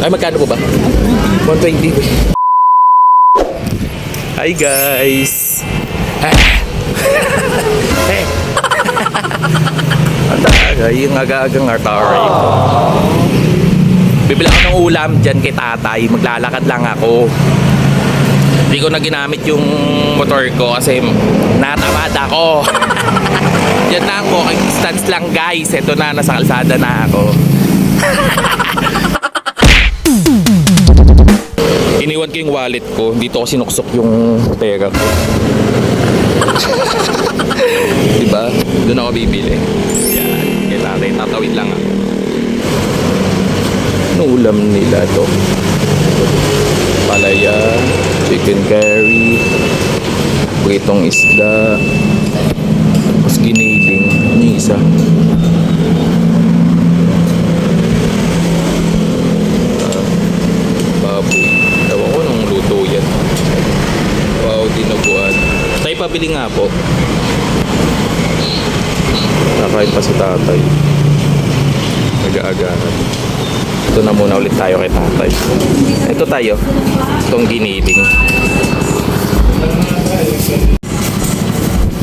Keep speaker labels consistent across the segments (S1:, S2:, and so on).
S1: Ay, magkano po ba? 120. Hi guys. Ang talaga, yung aga-agang artaray ko. Bibili ako ng ulam dyan kay tatay. Maglalakad lang ako. Hindi ko na ginamit yung motor ko kasi natamad ako. Yan na ang walking distance lang guys. Ito na, nasa kalsada na ako. Iniwan ko yung wallet ko. Dito ko sinuksok yung pera ko. Diba? Doon ako bibili. Yan. Kaya tatay, tatawid lang ako. Ano ulam nila to? Palaya, chicken curry, pritong isda, tapos giniling. Ano yung isa? Baboy. Ewan ko nung luto yan. Wow, dinuguan. Tayo pabili nga po. Nakain pa si tatay. Nag-aagaran. Ito na muna ulit tayo kay tatay. Ito tayo. Itong giniling.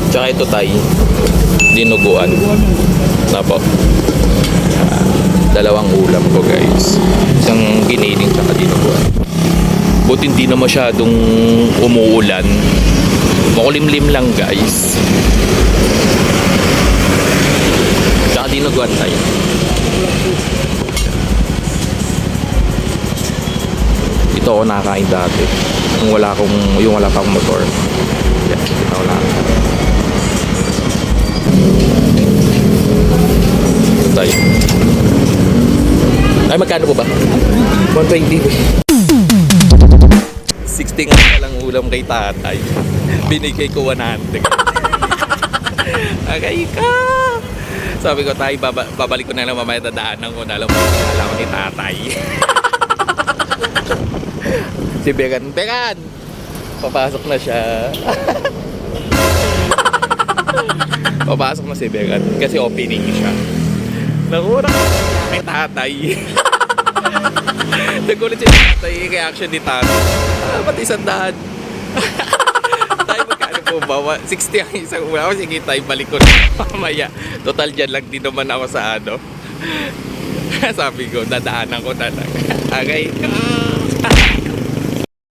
S1: Tsaka ito tayo. Dinuguan. Tapo. Dalawang ulam ko guys. Isang giniling tsaka dinuguan. Buti hindi na masyadong umuulan. Makulimlim lang guys. Tsaka dinuguan tayo. Ito ako nakakain dati. Yung wala pang motor. Yan, ito ako nakakain. Ito tayo. Ay, magkano po ba? 120. 60 nga palang ulam kay tatay. Binigay ko 100. Agay ka! Sabi ko, tayo, babalik ko na lang mamaya, dadaanan ko na lang. Alam ko ni tatay. Si Began, papasok na siya. Papasok na si Began kasi opening siya. Nakurang kay tatay. Nagulit si tatay kay action ni tatay. Ba't isang daan? Tayo magkano po ba? 60 ang isang ulam. Sige tayo, balik ko na mamaya. Total dyan lang din naman ako sa ano. Sabi ko, dadaanan ko na lang. Agay ka!